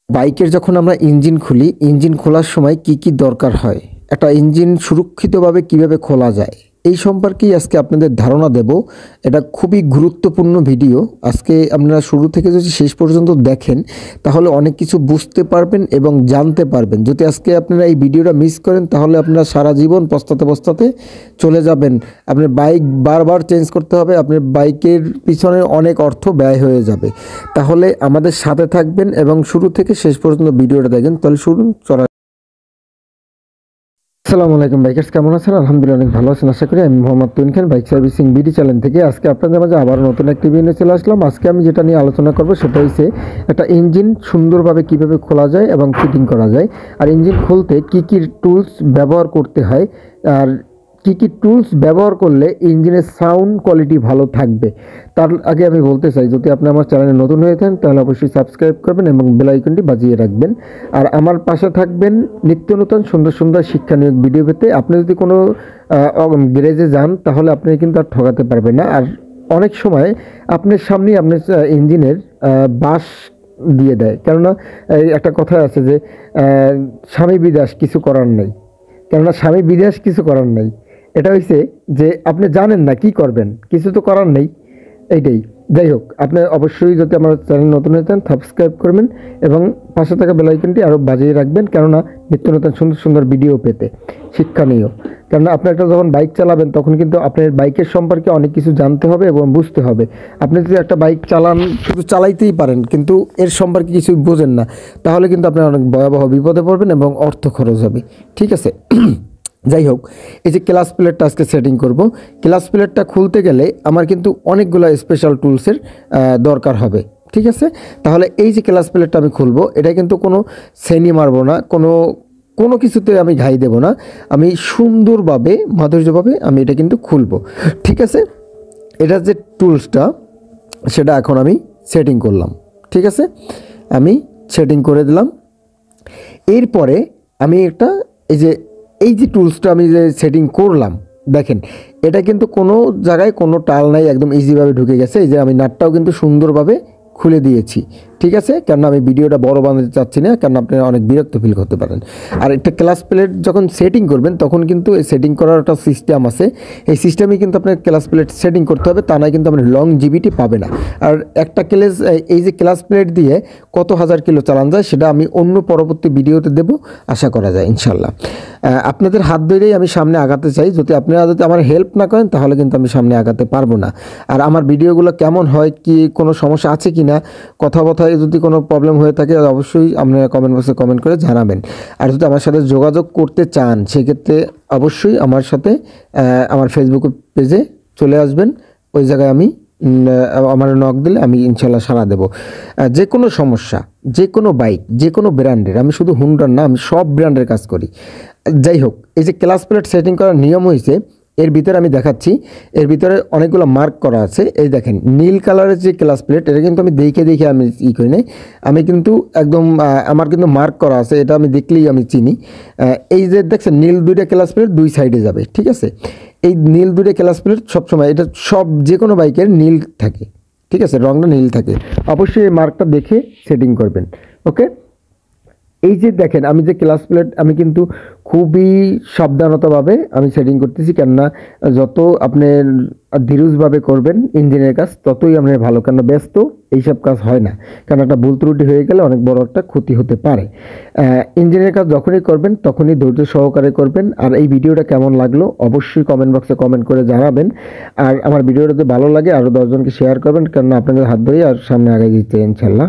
বাইকের যখন আমরা ইঞ্জিন খুলি, ইঞ্জিন খোলার সময় কি কি দরকার হয়, একটা ইঞ্জিন সুরক্ষিতভাবে কিভাবে খোলা যায়, এই সম্পর্কেই আজকে আপনাদের ধারণা দেব। এটা খুবই গুরুত্বপূর্ণ ভিডিও। আজকে আপনারা শুরু থেকে যদি শেষ পর্যন্ত দেখেন তাহলে অনেক কিছু বুঝতে পারবেন এবং জানতে পারবেন। যদি আজকে আপনারা এই ভিডিওটা মিস করেন তাহলে আপনারা সারা জীবন পস্তাতে পস্তাতে চলে যাবেন। আপনার বাইক বারবার চেঞ্জ করতে হবে, আপনার বাইকের পিছনে অনেক অর্থ ব্যয় হয়ে যাবে। তাহলে আমাদের সাথে থাকবেন এবং শুরু থেকে শেষ পর্যন্ত ভিডিওটা দেখেন। তাহলে শুরু চলা। আসসালামু আলাইকুম বাইকার্স, কেমন আছেন? আলহামদুলিল্লাহ অনেক ভালো আছেন আশা করি। আমি মোহাম্মদ তুহিন খান, বাইক সার্ভিসিং বিডি চ্যানেল থেকে আজকে আপনাদের মাঝে আবার নতুন একটি ভিডিও চলে আসলাম। আজকে আমি যেটা নিয়ে আলোচনা করব সেটা হচ্ছে একটা ইঞ্জিন সুন্দরভাবে কিভাবে খোলা যায় এবং ফিটিং করা যায়, আর ইঞ্জিন খুলতে কি কি টুলস ব্যবহার করতে হয়, আর কি কি টুলস ব্যবহার করলে ইঞ্জিনের সাউন্ড কোয়ালিটি ভালো থাকবে। তার আগে আমি বলতে চাই, যদি আপনি আমার চ্যানেলে নতুন হয়ে থাকেন তাহলে অবশ্যই সাবস্ক্রাইব করবেন এবং বেল আইকনটি বাজিয়ে রাখবেন, আর আমার পাশে থাকবেন নিত্য নতুন সুন্দর সুন্দর শিক্ষামূলক ভিডিও পেতে। আপনি যদি কোনো গ্যারেজে যান তাহলে আপনি কিন্তু আর ঠকাতে পারবেন না। আর অনেক সময় আপনার সামনেই আপনার ইঞ্জিনের বাস দিয়ে দেয়, কেননা একটা কথা আছে যে স্বামী বিদেশ কিছু করার নেই, কেননা স্বামী বিদেশ কিছু করার নেই। এটা হচ্ছে যে আপনি জানেন না কি করবেন, কিছু তো করার নেই, এইটাই। যাই হোক, আপনি অবশ্যই যদি আমার চ্যানেল নতুন হয়ে যান সাবস্ক্রাইব করবেন এবং পাশে থাকা বেল আইকনটি আরও বাজিয়ে রাখবেন, কেননা নিত্য নতুন সুন্দর সুন্দর ভিডিও পেতে, শিক্ষণীয়। কেননা আপনি একটা যখন বাইক চালাবেন তখন কিন্তু আপনার বাইকের সম্পর্কে অনেক কিছু জানতে হবে এবং বুঝতে হবে। আপনি যদি একটা বাইক চালান, শুধু চালাইতেই পারেন কিন্তু এর সম্পর্কে কিছু বোঝেন না, তাহলে কিন্তু আপনি অনেক ভয়াবহ বিপদে পড়বেন এবং অর্থ খরচ হবে। ঠিক আছে, যাই হোক, এই যে ক্লাস প্লেটটা আজকে সেটিং করব। ক্লাস প্লেটটা খুলতে গেলে আমার কিন্তু অনেকগুলো স্পেশাল টুলসের দরকার হবে। ঠিক আছে, তাহলে এই যে ক্লাস প্লেটটা আমি খুলবো, এটা কিন্তু কোনো শ্রেণী মারবো না, কোনো কিছুতে আমি ঘাই দেব না, আমি সুন্দরভাবে মাধুর্যভাবে আমি এটা কিন্তু খুলবো। ঠিক আছে, এটার যে টুলসটা সেটা এখন আমি সেটিং করলাম। ঠিক আছে, আমি সেটিং করে দিলাম। এরপরে আমি এই যে টুলসটা আমি যে সেটিং করলাম, দেখেন এটা কিন্তু কোনো জায়গায় কোনো টাল নাই, একদম ইজিভাবে ঢুকে গেছে। এই যে আমি নাটটাও কিন্তু সুন্দরভাবে খুলে দিয়েছি। ঠিক আছে, কেননা আমি ভিডিওটা বড় বানাতে চাচ্ছি না, কারণ আপনি অনেক বিরক্ত ফিল করতে পারেন। আর একটা ক্লাস প্লেট যখন সেটিং করবেন তখন কিন্তু এই সেটিং করার একটা সিস্টেম আছে, এই সিস্টেমে কিন্তু আপনার ক্লাস প্লেট সেটিং করতে হবে, তা নয় কিন্তু আপনার লং জিবিটি পাবে না। আর একটা এই যে ক্লাস প্লেট দিয়ে কত হাজার কিলো চালান যায় সেটা আমি অন্য পরবর্তী ভিডিওতে দেব, আশা করা যায় ইনশাল্লাহ। আপনাদের হাত ধরেই আমি সামনে আগাতে চাই। যদি আপনারা আমার হেল্প না করেন তাহলে কিন্তু আমি সামনে আগাতে পারবো না। আর আমার ভিডিওগুলো কেমন হয়, কি কোনো সমস্যা আছে কি না, কথায় যদি কোনো প্রবলেম হয়ে থাকে অবশ্যই আপনারা কমেন্ট বক্সে কমেন্ট করে জানাবেন। আর যদি আমার সাথে যোগাযোগ করতে চান সেক্ষেত্রে অবশ্যই আমার সাথে আমার ফেসবুক পেজে চলে আসবেন। ওই জায়গায় আমি আমার নক দিলে আমি ইনশাল্লাহ সাড়া দেবো। যে কোনো সমস্যা, যে কোনো বাইক, যে কোনো ব্র্যান্ডের, আমি শুধু হুন্ডার না, আমি সব ব্র্যান্ডের কাজ করি। যাই হোক, এই যে ক্লাস প্লেট সেটিং করার নিয়ম হয়েছে, এর ভিতরে আমি দেখাচ্ছি, এর ভিতরে অনেকগুলো মার্ক করা আছে। এই দেখেন নীল কালারের যে ক্লাস প্লেট, এটা কিন্তু আমি দেখে আমি করি নাই, আমি কিন্তু একদম আমার কিন্তু মার্ক করা আছে, এটা আমি দেখলেই আমি চিনি। এই যে দেখছেন নীল দুইটা ক্লাস প্লেট দুই সাইডে যাবে। ঠিক আছে, এই নীল দুইটা ক্লাস প্লেট সবসময়, এটা সব যে কোনো বাইকের নীল থাকে। ঠিক আছে, রংটা নীল থাকে, অবশ্যই এই মার্কটা দেখে সেটিং করবেন। ওকে, এই যে দেখেন আমি যে ক্লাস প্লেট আমি কিন্তু খুবই সাবধানতাভাবে আমি সেটিং করতেছি, কেননা যত আপনি ধীরজভাবে করবেন ইঞ্জিনের কাজ ততই আপনার ভালো, কেন ব্যস্ত এইসব কাজ হয় না, কারণ একটা ভুল ত্রুটি হয়ে গেলে অনেক বড় একটা ক্ষতি হতে পারে। ইঞ্জিনের কাজ যখনই করবেন তখনই ধৈর্য সহকারে করবেন। আর এই ভিডিওটা কেমন লাগলো অবশ্যই কমেন্ট বক্সে কমেন্ট করে জানাবেন। আর আমার ভিডিওটা যদি ভালো লাগে আরও 10 জনকে শেয়ার করবেন, কেননা আপনাদের হাত ধরেই আর সামনে আগে দিতে ইনশাল্লাহ।